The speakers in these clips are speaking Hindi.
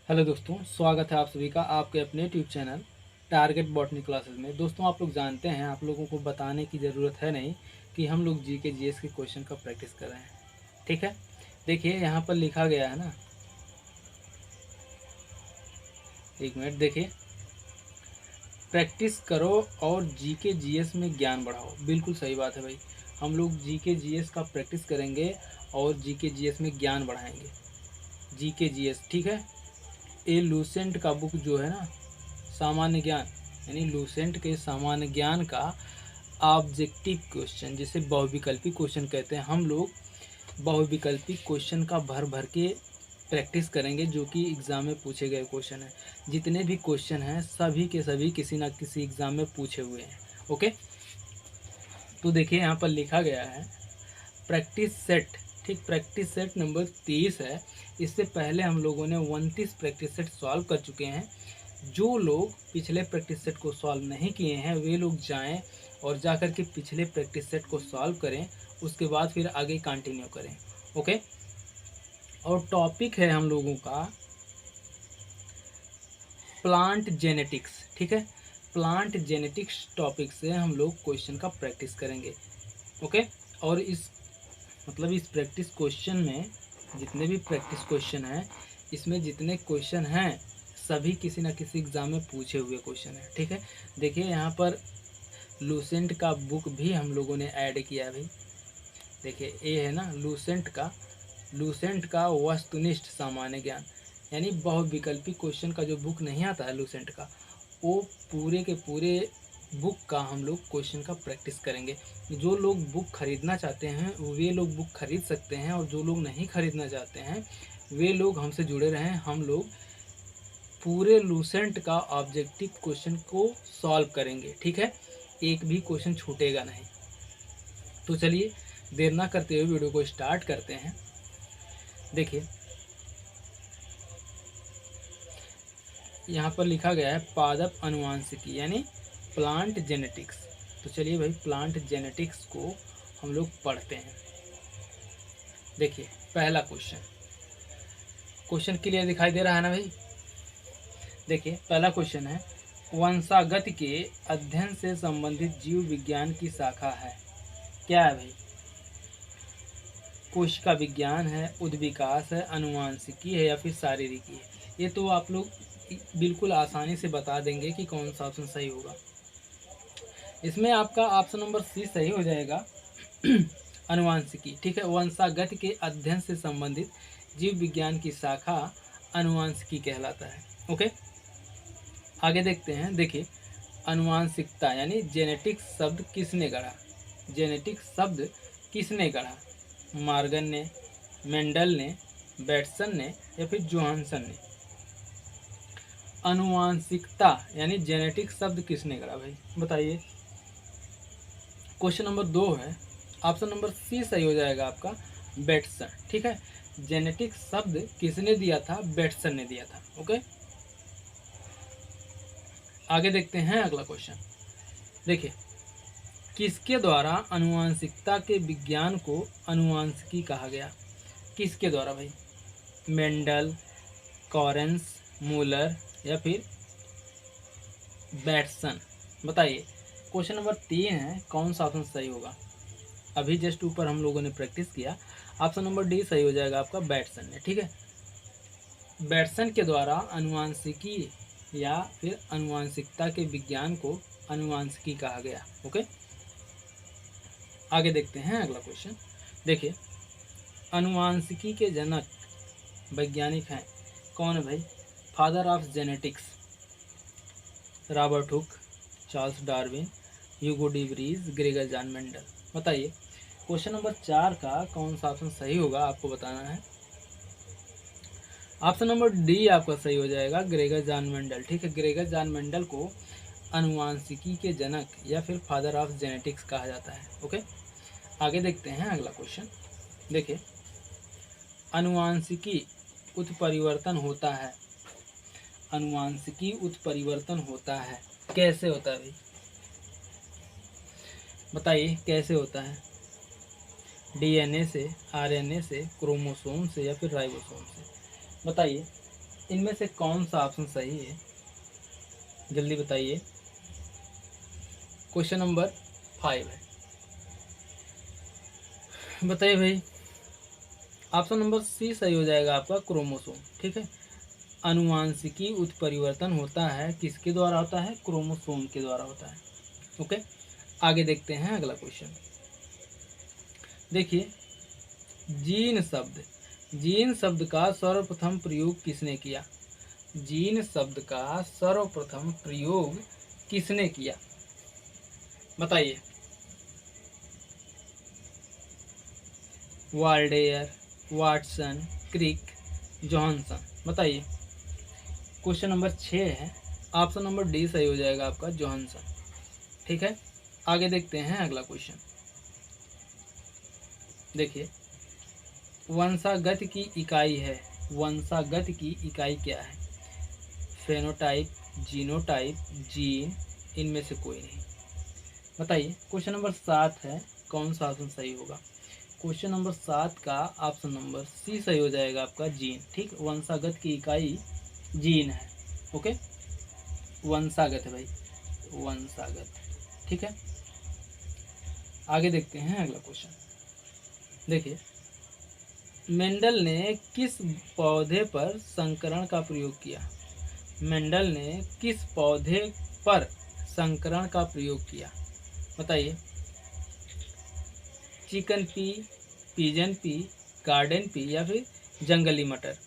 हेलो दोस्तों, स्वागत है आप सभी का आपके अपने YouTube channel target botany classes में। दोस्तों, आप लोग जानते हैं, आप लोगों को बताने की ज़रूरत है नहीं कि हम लोग जीके जीएस के क्वेश्चन का प्रैक्टिस कर रहे हैं। ठीक है, देखिए यहाँ पर लिखा गया है ना, एक मिनट देखिए। प्रैक्टिस करो और जीके जीएस में ज्ञान बढ़ाओ। बिल्कुल सही बात है भाई, हम लोग जीके जीएस का प्रैक्टिस करेंगे और जीके जीएस में ज्ञान बढ़ाएंगे। जीके जीएस, ठीक है। ये लूसेंट का बुक जो है ना, सामान्य ज्ञान, यानी लूसेंट के सामान्य ज्ञान का ऑब्जेक्टिव क्वेश्चन, जिसे बहुविकल्पी क्वेश्चन कहते हैं, हम लोग बहुविकल्पी क्वेश्चन का भर भर के प्रैक्टिस करेंगे, जो कि एग्ज़ाम में पूछे गए क्वेश्चन हैं। जितने भी क्वेश्चन हैं सभी के सभी किसी ना किसी एग्ज़ाम में पूछे हुए हैं। ओके, तो देखिए यहाँ पर लिखा गया है प्रैक्टिस सेट। ठीक, प्रैक्टिस सेट नंबर 30 है। इससे पहले हम लोगों ने 29 प्रैक्टिस सेट सॉल्व कर चुके हैं। जो लोग पिछले प्रैक्टिस सेट को सॉल्व नहीं किए हैं वे लोग जाएं और जाकर के पिछले प्रैक्टिस सेट को सॉल्व करें, उसके बाद फिर आगे कंटिन्यू करें। ओके, और टॉपिक है हम लोगों का प्लांट जेनेटिक्स। ठीक है, प्लांट जेनेटिक्स टॉपिक से हम लोग क्वेश्चन का प्रैक्टिस करेंगे। ओके, और इस प्रैक्टिस क्वेश्चन में जितने भी प्रैक्टिस क्वेश्चन हैं, इसमें जितने क्वेश्चन हैं सभी किसी न किसी एग्ज़ाम में पूछे हुए क्वेश्चन हैं। ठीक है, देखिए यहाँ पर लूसेंट का बुक भी हम लोगों ने ऐड किया है भाई। देखिए ये है ना लूसेंट का वस्तुनिष्ठ सामान्य ज्ञान, यानी बहुविकल्पी क्वेश्चन का जो बुक नहीं आता है लूसेंट का, वो पूरे के पूरे बुक का हम लोग क्वेश्चन का प्रैक्टिस करेंगे। जो लोग बुक खरीदना चाहते हैं वे लोग बुक खरीद सकते हैं, और जो लोग नहीं खरीदना चाहते हैं वे लोग हमसे जुड़े रहें। हम लोग पूरे लूसेंट का ऑब्जेक्टिव क्वेश्चन को सॉल्व करेंगे। ठीक है, एक भी क्वेश्चन छूटेगा नहीं। तो चलिए देर ना करते हुए वीडियो को स्टार्ट करते हैं। देखिए यहाँ पर लिखा गया है पादप अनुवांशिकी, यानी प्लांट जेनेटिक्स। तो चलिए भाई प्लांट जेनेटिक्स को हम लोग पढ़ते हैं। देखिए पहला क्वेश्चन क्लियर दिखाई दे रहा है ना भाई। देखिए पहला क्वेश्चन है, वंशागत के अध्ययन से संबंधित जीव विज्ञान की शाखा है। क्या है भाई? कोशिका विज्ञान है, उद्विकास है, अनुवांशिकी है, या फिर शारीरिकी है। ये तो आप लोग बिल्कुल आसानी से बता देंगे कि कौन सा ऑप्शन सही होगा। इसमें आपका ऑप्शन नंबर सी सही हो जाएगा अनुवांशिकी। ठीक है, वंशागत के अध्ययन से संबंधित जीव विज्ञान की शाखा अनुवांशिकी कहलाता है। ओके, आगे देखते हैं। देखिए अनुवांशिकता यानी जेनेटिक्स शब्द किसने गढ़ा? जेनेटिक्स शब्द किसने गढ़ा? मार्गन ने, मेंडल ने, बैटसन ने, या फिर जोहानसन ने? अनुवांशिकता यानी जेनेटिक्स शब्द किसने गढ़ा भाई, बताइए। क्वेश्चन नंबर 2 है, ऑप्शन नंबर सी सही हो जाएगा आपका, बैटसन। ठीक है, जेनेटिक्स शब्द किसने दिया था? बैटसन ने दिया था। ओके, आगे देखते हैं अगला क्वेश्चन। देखिए किसके द्वारा अनुवांशिकता के विज्ञान को अनुवांशिकी कहा गया? किसके द्वारा भाई? मेंडल, कॉरेंस, मूलर, या फिर बैटसन? बताइए। क्वेश्चन नंबर 3 है, कौन सा ऑप्शन सही होगा? अभी जस्ट ऊपर हम लोगों ने प्रैक्टिस किया, ऑप्शन नंबर डी सही हो जाएगा आपका, बैटसन ने। ठीक है, बैटसन के द्वारा अनुवांशिकी या फिर अनुवांशिकता के विज्ञान को अनुवांशिकी कहा गया। ओके, आगे देखते हैं अगला क्वेश्चन। देखिए अनुवांशिकी के जनक वैज्ञानिक हैं कौन है भाई? Father of genetics, Robert Hooke, Charles Darwin, Hugo de Vries, Gregor John Mendel? बताइए। क्वेश्चन नंबर 4 का कौन सा ऑप्शन सही होगा आपको बताना है। ऑप्शन नंबर डी आपका सही हो जाएगा, ग्रेगर जॉन मेंडल। ठीक है, ग्रेगर जॉन मेंडल को अनुवांशिकी के जनक या फिर फादर ऑफ जेनेटिक्स कहा जाता है। ओके, आगे देखते हैं अगला क्वेश्चन। देखिए अनुवांशिकी उत्परिवर्तन होता है। अनुवांशिकी उत्परिवर्तन होता है, कैसे होता है भाई? बताइए कैसे होता है? डीएनए से, आरएनए से, क्रोमोसोम से, या फिर राइबोसोम से? बताइए। इनमें से कौन सा ऑप्शन सही है, जल्दी बताइए। क्वेश्चन नंबर 5 है, बताइए भाई। ऑप्शन नंबर सी सही हो जाएगा आपका, क्रोमोसोम। ठीक है, अनुवांशिकी उत्परिवर्तन होता है किसके द्वारा होता है, क्रोमोसोम के द्वारा होता है। ओके, आगे देखते हैं अगला क्वेश्चन। देखिए, जीन शब्द, जीन शब्द का सर्वप्रथम प्रयोग किसने किया, जीन शब्द का सर्वप्रथम प्रयोग किसने किया, बताइए। वाल्डेयर, वाटसन, क्रिक, जॉनसन, बताइए। क्वेश्चन नंबर 6 है, ऑप्शन नंबर डी सही हो जाएगा आपका, जॉनसन। ठीक है, आगे देखते हैं अगला क्वेश्चन। देखिए, वंशागत की इकाई है, वंशागत की इकाई क्या है, फेनोटाइप, जीनोटाइप, जीन, इनमें से कोई नहीं, बताइए। क्वेश्चन नंबर 7 है, कौन सा ऑप्शन सही होगा, क्वेश्चन नंबर 7 का ऑप्शन नंबर सी सही हो जाएगा आपका, जीन। ठीक, वंशागत की इकाई जीन है। ओके, वंशागत है भाई, वंशागत। ठीक है, आगे देखते हैं अगला क्वेश्चन। देखिए, मेंडल ने किस पौधे पर संकरण का प्रयोग किया, मेंडल ने किस पौधे पर संकरण का प्रयोग किया, बताइए। Chicken P, pigeon P, garden pea, या फिर जंगली मटर,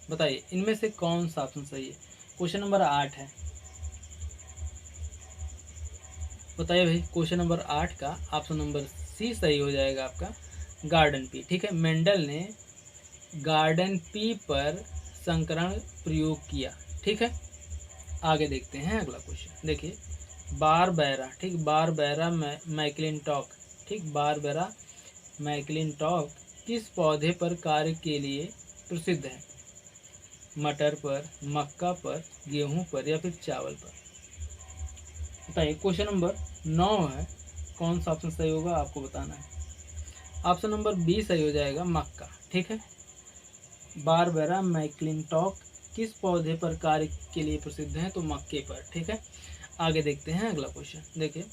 बताइए। इनमें से कौन सा ऑप्शन सही है। क्वेश्चन नंबर 8 है, बताइए भाई। क्वेश्चन नंबर 8 का ऑप्शन नंबर सी सही हो जाएगा आपका, गार्डन पी। ठीक है, मेंडल ने गार्डन पी पर संकरण प्रयोग किया। ठीक है, आगे देखते हैं अगला क्वेश्चन। देखिए, बारबेरा, ठीक, बारबेरा मैक्लिंटॉक, ठीक, बारबेरा मैक्लिंटॉक किस पौधे पर कार्य के लिए प्रसिद्ध है, मटर पर, मक्का पर, गेहूं पर, या फिर चावल पर, बताइए। क्वेश्चन नंबर 9 है, कौन सा ऑप्शन सही होगा आपको बताना है। ऑप्शन नंबर बी सही हो जाएगा, मक्का। ठीक है, बारबेरा मैक्लिंटॉक किस पौधे पर कार्य के लिए प्रसिद्ध है, तो मक्के पर। ठीक है, आगे देखते हैं अगला क्वेश्चन। देखिए,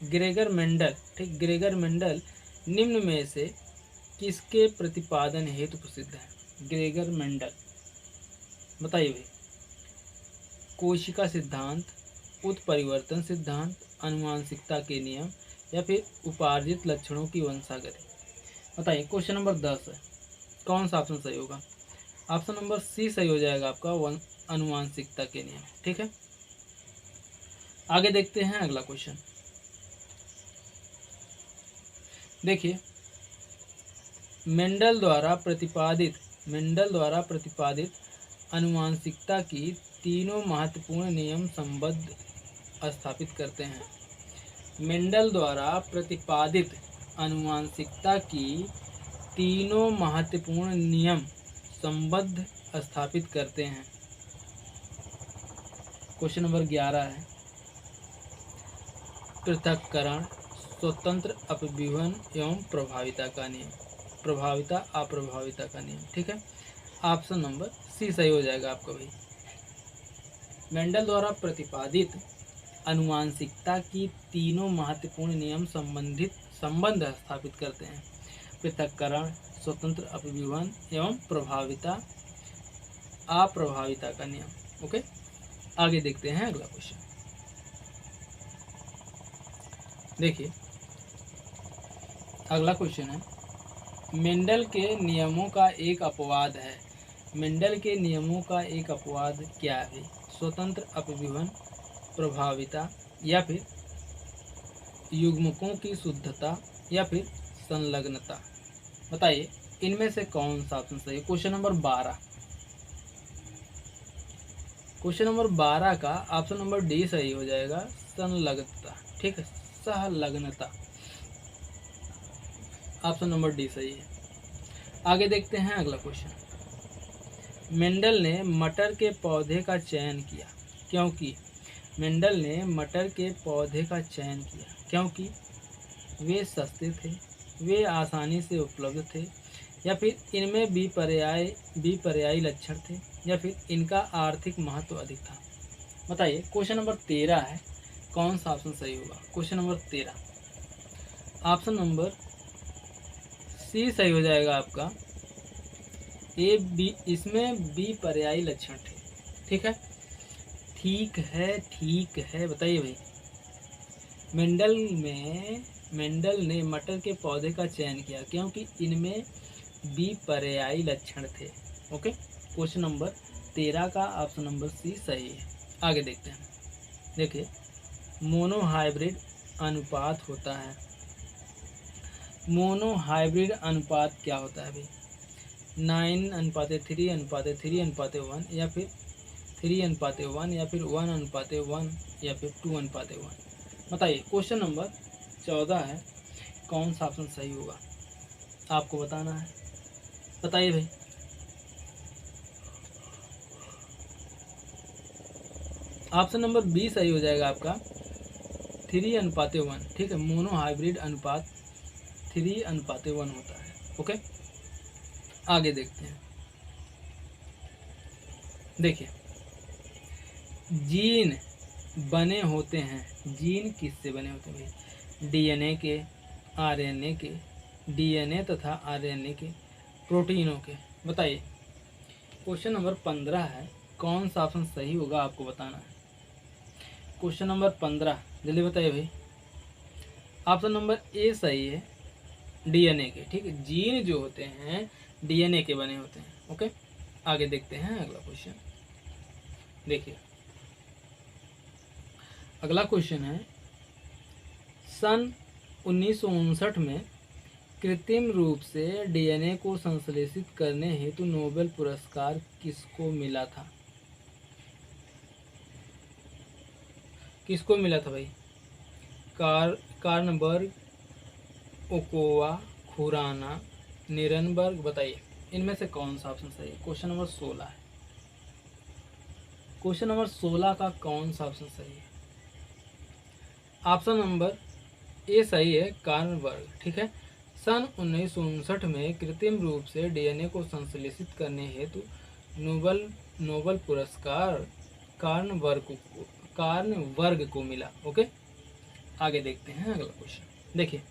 ग्रेगर मेंडल, ठीक, ग्रेगर मेंडल निम्न में से किसके प्रतिपादन हेतु प्रसिद्ध है, ग्रेगर मेंडल, बताइए भाई। कोशिका सिद्धांत, उत्परिवर्तन सिद्धांत, आनुवंशिकता के नियम, या फिर उपार्जित लक्षणों की वंशागति, बताइए। क्वेश्चन नंबर 10 है, कौन सा ऑप्शन सही होगा। ऑप्शन नंबर सी सही हो जाएगा आपका, आनुवंशिकता के नियम। ठीक है, आगे देखते हैं अगला क्वेश्चन। देखिए, मेंडल द्वारा प्रतिपादित आनुवंशिकता की तीनों महत्वपूर्ण नियम संबद्ध स्थापित करते हैं। मेंडल द्वारा प्रतिपादित आनुवंशिकता की तीनों महत्वपूर्ण नियम संबद्ध स्थापित करते हैं। क्वेश्चन नंबर 11 है, पृथक्करण, स्वतंत्र अपव्यूहन एवं प्रभाविता का नियम, प्रभाविता अप्रभाविता का नियम। ठीक है, ऑप्शन नंबर सी सही हो जाएगा आपका भाई। मेंडल द्वारा प्रतिपादित आनुवंशिकता की तीनों महत्वपूर्ण नियम संबंध स्थापित करते हैं, पृथक्करण, स्वतंत्र अपव्यूहन एवं प्रभाविता अप्रभाविता का नियम। ओके, आगे देखते हैं अगला क्वेश्चन। देखिए, अगला क्वेश्चन है, मेंडल के नियमों का एक अपवाद है, मेंडल के नियमों का एक अपवाद क्या है, स्वतंत्र अपव्यूहन, प्रभाविता, या फिर युग्मकों की शुद्धता, या फिर संलग्नता, बताइए। इनमें से कौन सा ऑप्शन सही है। क्वेश्चन नंबर 12, क्वेश्चन नंबर 12 का ऑप्शन नंबर डी सही हो जाएगा, संलग्नता। ठीक है, सहलग्नता, ऑप्शन नंबर डी सही है। आगे देखते हैं अगला क्वेश्चन। मेंडल ने मटर के पौधे का चयन किया क्योंकि, मेंडल ने मटर के पौधे का चयन किया क्योंकि वे सस्ते थे, वे आसानी से उपलब्ध थे, या फिर इनमें विपर्यायी लक्षण थे, या फिर इनका आर्थिक महत्व अधिक था। बताइए क्वेश्चन नंबर 13 है, कौन सा ऑप्शन सही होगा। Question number 13 option number C सही हो जाएगा आपका। ए बी, इसमें विपर्यायी लक्षण थे। ठीक है, ठीक है, ठीक है। बताइए भाई, मेंडल ने मटर के पौधे का चयन किया क्योंकि इनमें विपर्यायी लक्षण थे। ओके, क्वेश्चन नंबर 13 का ऑप्शन नंबर सी सही है। आगे देखते हैं। देखिए, मोनोहाइब्रिड अनुपात होता है। मोनोहाइब्रिड अनुपात क्या होता है भाई? 9:3:3:3:1 या फिर 3:1 या फिर 1:1 या फिर 2:1। बताइए क्वेश्चन नंबर 14 है, कौन सा ऑप्शन सही होगा, आपको बताना है। बताइए भाई। ऑप्शन नंबर बी सही हो जाएगा आपका, 3:1। ठीक है, मोनोहाइब्रिड अनुपात 3:1 होता है। ओके, आगे देखते हैं। देखिए, जीन बने होते हैं। जीन किससे बने होते हैं भाई? डीएनए के, आरएनए के, डीएनए तथा आरएनए के, प्रोटीनों के। बताइए क्वेश्चन नंबर 15 है, कौन सा ऑप्शन सही होगा, आपको बताना है। क्वेश्चन नंबर 15 जल्दी बताइए भाई। ऑप्शन नंबर ए सही है, डीएनए के। ठीक है, जीन जो होते हैं डीएनए के बने होते हैं। ओके, आगे देखते हैं अगला क्वेश्चन। देखिए, अगला क्वेश्चन है, सन 1959 में कृत्रिम रूप से डीएनए को संश्लेषित करने हेतु नोबेल पुरस्कार किसको मिला था? किसको मिला था भाई? कार्नबर्ग, ओकोवा, खुराना, निरनबर्ग। बताइए इनमें से कौन सा ऑप्शन सही है। क्वेश्चन नंबर 16 है। क्वेश्चन नंबर 16 का कौन सा ऑप्शन सही है? ऑप्शन नंबर ए सही है, कार्नबर्ग। ठीक है, सन 1959 में कृत्रिम रूप से डीएनए को संश्लेषित करने हेतु नोबेल पुरस्कार कार्नबर्ग को मिला। ओके, आगे देखते हैं अगला क्वेश्चन। देखिए,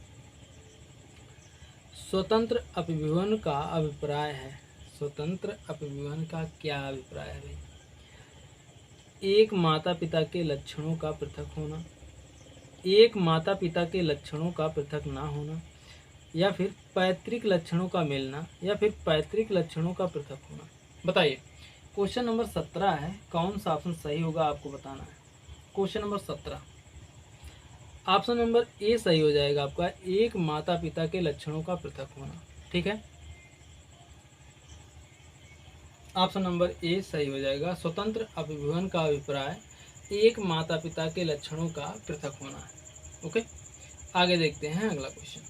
स्वतंत्र अपविभजन का अभिप्राय है। स्वतंत्र अपविभजन का क्या अभिप्राय है भाई? एक माता पिता के लक्षणों का पृथक होना, एक माता पिता के लक्षणों का पृथक ना होना, या फिर पैतृक लक्षणों का मिलना, या फिर पैतृक लक्षणों का पृथक होना। बताइए क्वेश्चन नंबर 17 है, कौन सा ऑप्शन सही होगा, आपको बताना है। Question number 17 option number A सही हो जाएगा आपका, एक माता पिता के लक्षणों का पृथक होना। ठीक है, ऑप्शन नंबर ए सही हो जाएगा। स्वतंत्र अपविभजन का अभिप्राय एक माता पिता के लक्षणों का पृथक होना है। ओके, आगे देखते हैं अगला क्वेश्चन।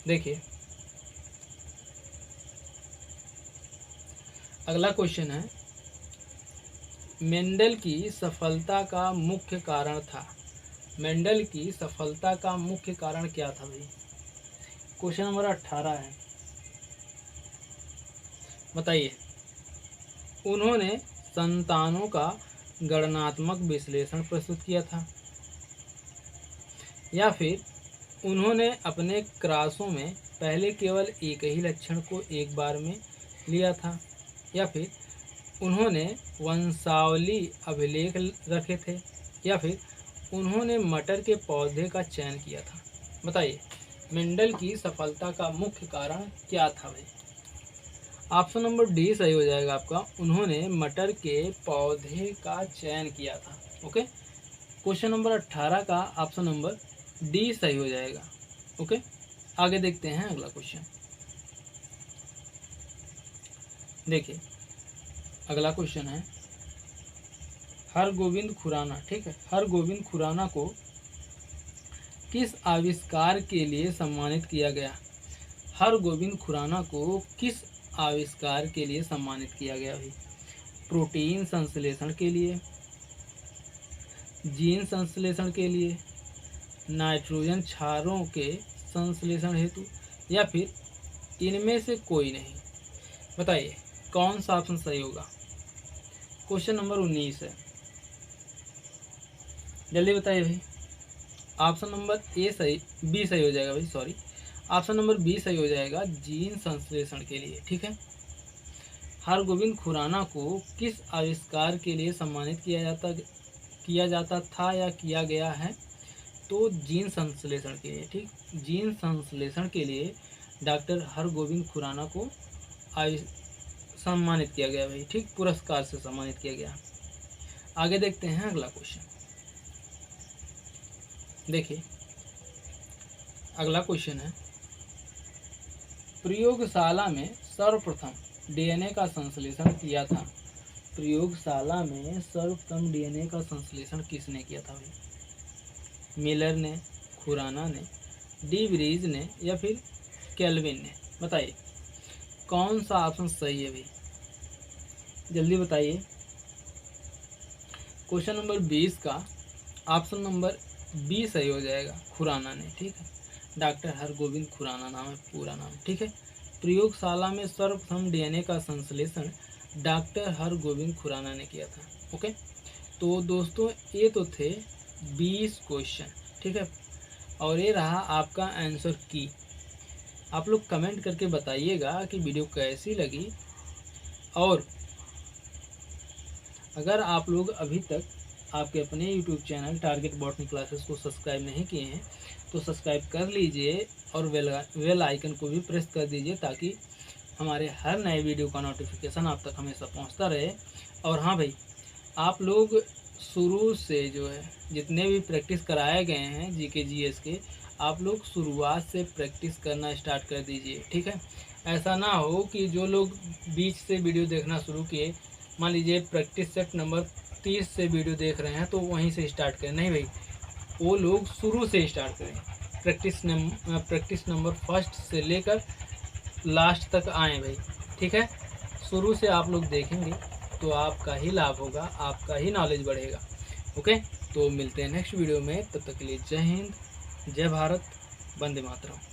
देखिए, अगला क्वेश्चन है, मेंडल की सफलता का मुख्य कारण था। मेंडल की सफलता का मुख्य कारण क्या था भाई? क्वेश्चन नंबर 18 है। बताइए, उन्होंने संतानों का गणनात्मक विश्लेषण प्रस्तुत किया था, या फिर उन्होंने अपने क्रॉसों में पहले केवल एक ही लक्षण को एक बार में लिया था, या फिर उन्होंने वंशावली अभिलेख रखे थे, या फिर उन्होंने मटर के पौधे का चयन किया था। बताइए मेंडल की सफलता का मुख्य कारण क्या था भाई? ऑप्शन नंबर डी सही हो जाएगा आपका, उन्होंने मटर के पौधे का चयन किया था। ओके, क्वेश्चन नंबर 18 का ऑप्शन नंबर डी सही हो जाएगा। ओके, आगे देखते हैं अगला क्वेश्चन। देखिए, अगला क्वेश्चन है, हरगोविंद खुराना। ठीक है, हरगोविंद खुराना को किस आविष्कार के लिए सम्मानित किया गया? हरगोविंद खुराना को किस आविष्कार के लिए सम्मानित किया गया भाई? प्रोटीन संश्लेषण के लिए, जीन संश्लेषण के लिए, नाइट्रोजन क्षारों के संश्लेषण हेतु या फिर इनमें से कोई नहीं। बताइए कौन सा ऑप्शन सही होगा। क्वेश्चन नंबर 19 है, जल्दी बताइए भाई। ऑप्शन नंबर ए सही, बी सही हो जाएगा भाई, सॉरी, ऑप्शन नंबर बी सही हो जाएगा, जीन संश्लेषण के लिए। ठीक है, हरगोविंद खुराना को किस आविष्कार के लिए सम्मानित किया जाता था या किया गया है, तो जीन संश्लेषण के लिए। ठीक, जीन संश्लेषण के लिए डॉक्टर हरगोविंद खुराना को सम्मानित किया गया भाई। ठीक, पुरस्कार से सम्मानित किया गया। आगे देखते हैं अगला क्वेश्चन। देखिए अगला क्वेश्चन है, प्रयोगशाला में सर्वप्रथम डीएनए का संश्लेषण किया था। प्रयोगशाला में सर्वप्रथम डीएनए का संश्लेषण किसने किया था भाई। मिलर ने, खुराना ने, डी ब्रीज ने या फिर केल्विन ने। बताइए कौन सा ऑप्शन सही है भाई, जल्दी बताइए। क्वेश्चन नंबर 20 का ऑप्शन नंबर बी सही हो जाएगा, खुराना ने। ठीक है, डॉक्टर हरगोविंद खुराना नाम है, पूरा नाम। ठीक है, प्रयोगशाला में सर्वप्रथम डीएनए का संश्लेषण डॉक्टर हरगोविंद खुराना ने किया था। ओके, तो दोस्तों ये तो थे 20 क्वेश्चन। ठीक है, और ये रहा आपका आंसर की। आप लोग कमेंट करके बताइएगा कि वीडियो कैसी लगी, और अगर आप लोग अभी तक आपके अपने YouTube channel target botany classes को सब्सक्राइब नहीं किए हैं तो सब्सक्राइब कर लीजिए और बेल आइकन को भी प्रेस कर दीजिए, ताकि हमारे हर नए वीडियो का नोटिफिकेशन आप तक हमेशा पहुंचता रहे। और हाँ भाई, आप लोग शुरू से जो है जितने भी प्रैक्टिस कराए गए हैं जीके जीएस के, आप लोग शुरुआत से प्रैक्टिस करना स्टार्ट कर दीजिए। ठीक है, ऐसा ना हो कि जो लोग बीच से वीडियो देखना शुरू किए, मान लीजिए प्रैक्टिस सेट नंबर 30 से वीडियो देख रहे हैं तो वहीं से स्टार्ट करें। नहीं भाई, वो लोग शुरू से स्टार्ट करें, प्रैक्टिस नंबर फर्स्ट से लेकर लास्ट तक आए भाई। ठीक है, शुरू से आप लोग देखेंगे तो आपका ही लाभ होगा, आपका ही नॉलेज बढ़ेगा। ओके, तो मिलते हैं नेक्स्ट वीडियो में, तब तक के लिए जय हिंद, जय भारत, वंदे मातरम।